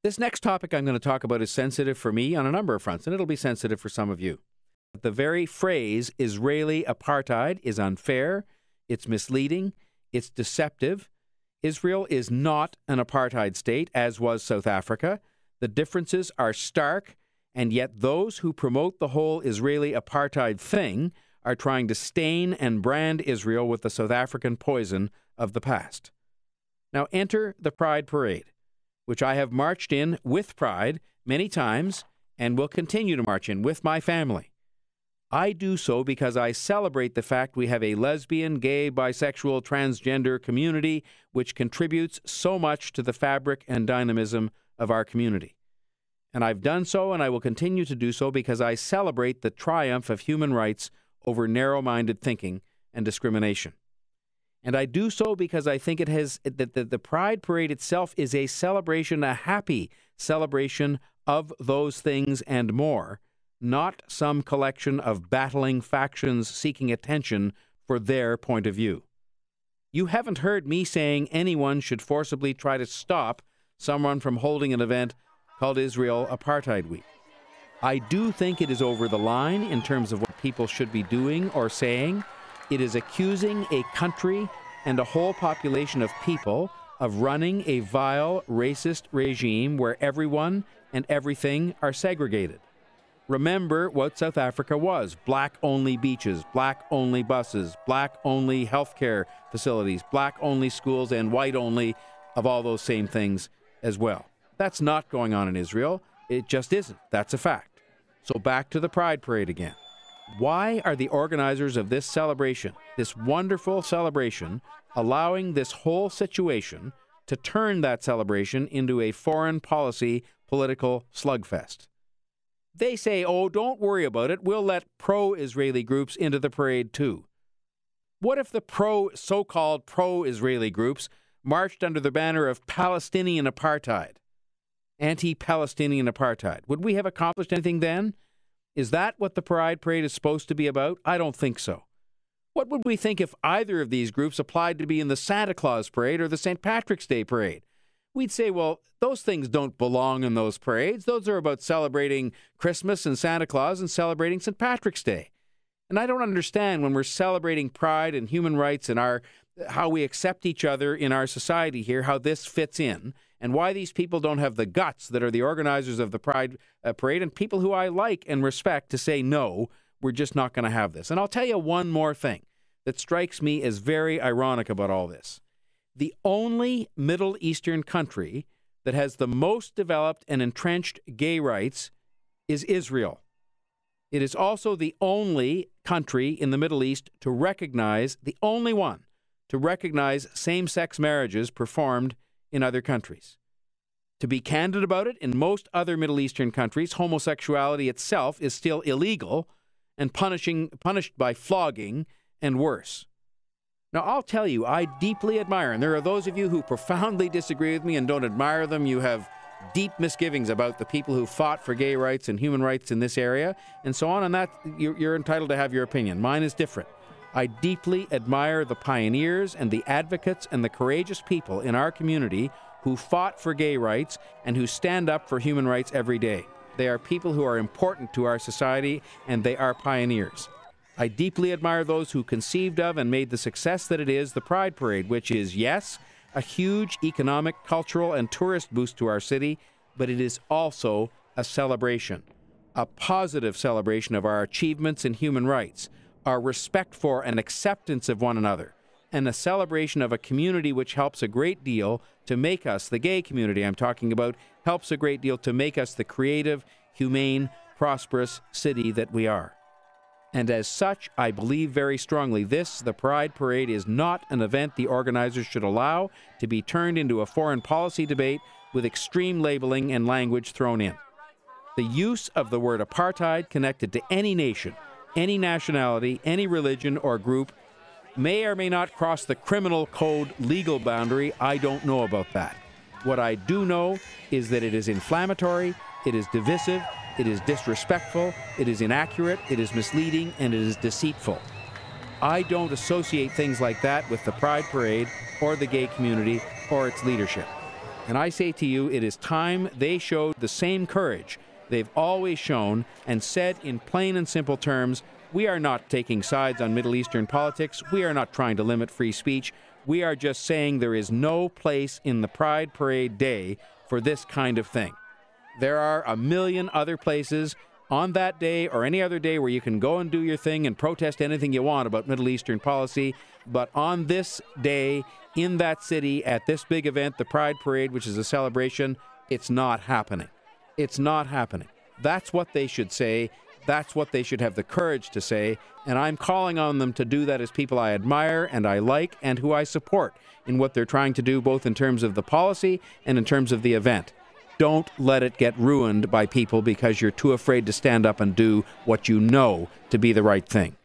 This next topic I'm going to talk about is sensitive for me on a number of fronts, and it'll be sensitive for some of you. The very phrase Israeli apartheid is unfair, it's misleading, it's deceptive. Israel is not an apartheid state, as was South Africa. The differences are stark, and yet those who promote the whole Israeli apartheid thing are trying to stain and brand Israel with the South African poison of the past. Now enter the Pride Parade, which I have marched in with pride many times and will continue to march in with my family. I do so because I celebrate the fact we have a lesbian, gay, bisexual, transgender community which contributes so much to the fabric and dynamism of our community. And I've done so and I will continue to do so because I celebrate the triumph of human rights over narrow-minded thinking and discrimination. And I do so because I think the Pride Parade itself is a celebration, a happy celebration of those things and more, not some collection of battling factions seeking attention for their point of view. You haven't heard me saying anyone should forcibly try to stop someone from holding an event called Israel Apartheid Week. I do think it is over the line in terms of what people should be doing or saying. It is accusing a country and a whole population of people of running a vile, racist regime where everyone and everything are segregated. Remember what South Africa was: black-only beaches, black-only buses, black-only healthcare facilities, black-only schools, and white-only of all those same things as well. That's not going on in Israel. It just isn't. That's a fact. So back to the Pride Parade again. Why are the organizers of this celebration, this wonderful celebration, allowing this whole situation to turn that celebration into a foreign policy political slugfest? They say, oh, don't worry about it. We'll let pro-Israeli groups into the parade too. What if the so-called pro-Israeli groups marched under the banner of Palestinian apartheid, anti-Palestinian apartheid? Would we have accomplished anything then? Is that what the Pride Parade is supposed to be about? I don't think so. What would we think if either of these groups applied to be in the Santa Claus Parade or the St. Patrick's Day Parade? We'd say, well, those things don't belong in those parades. Those are about celebrating Christmas and Santa Claus and celebrating St. Patrick's Day. And I don't understand when we're celebrating pride and human rights and how we accept each other in our society here, how this fits in, and why these people don't have the guts that are the organizers of the Pride Parade and people who I like and respect to say, no, we're just not going to have this. And I'll tell you one more thing that strikes me as very ironic about all this. The only Middle Eastern country that has the most developed and entrenched gay rights is Israel. It is also the only country in the Middle East to recognize, the only one to recognize same-sex marriages performed in other countries. To be candid about it, in most other Middle Eastern countries, homosexuality itself is still illegal and punished by flogging and worse. Now, I'll tell you, I deeply admire, and there are those of you who profoundly disagree with me and don't admire them. You have deep misgivings about the people who fought for gay rights and human rights in this area and so on, and that you're entitled to have your opinion. Mine is different. I deeply admire the pioneers and the advocates and the courageous people in our community who fought for gay rights and who stand up for human rights every day. They are people who are important to our society, and they are pioneers. I deeply admire those who conceived of and made the success that it is the Pride Parade, which is, yes, a huge economic, cultural, and tourist boost to our city, but it is also a celebration, a positive celebration of our achievements in human rights, our respect for and acceptance of one another, and a celebration of a community which helps a great deal to make us, the gay community I'm talking about, helps a great deal to make us the creative, humane, prosperous city that we are. And as such, I believe very strongly the Pride Parade, is not an event the organizers should allow to be turned into a foreign policy debate with extreme labeling and language thrown in. The use of the word apartheid connected to any nation, any nationality, any religion or group may or may not cross the criminal code legal boundary. I don't know about that. What I do know is that it is inflammatory, it is divisive, it is disrespectful, it is inaccurate, it is misleading, and it is deceitful. I don't associate things like that with the Pride Parade or the gay community or its leadership. And I say to you, it is time they showed the same courage they've always shown and said in plain and simple terms, we are not taking sides on Middle Eastern politics. We are not trying to limit free speech. We are just saying there is no place in the Pride Parade Day for this kind of thing. There are a million other places on that day or any other day where you can go and do your thing and protest anything you want about Middle Eastern policy. But on this day, in that city, at this big event, the Pride Parade, which is a celebration, it's not happening. It's not happening. That's what they should say. That's what they should have the courage to say. And I'm calling on them to do that as people I admire and I like and who I support in what they're trying to do, both in terms of the policy and in terms of the event. Don't let it get ruined by people because you're too afraid to stand up and do what you know to be the right thing.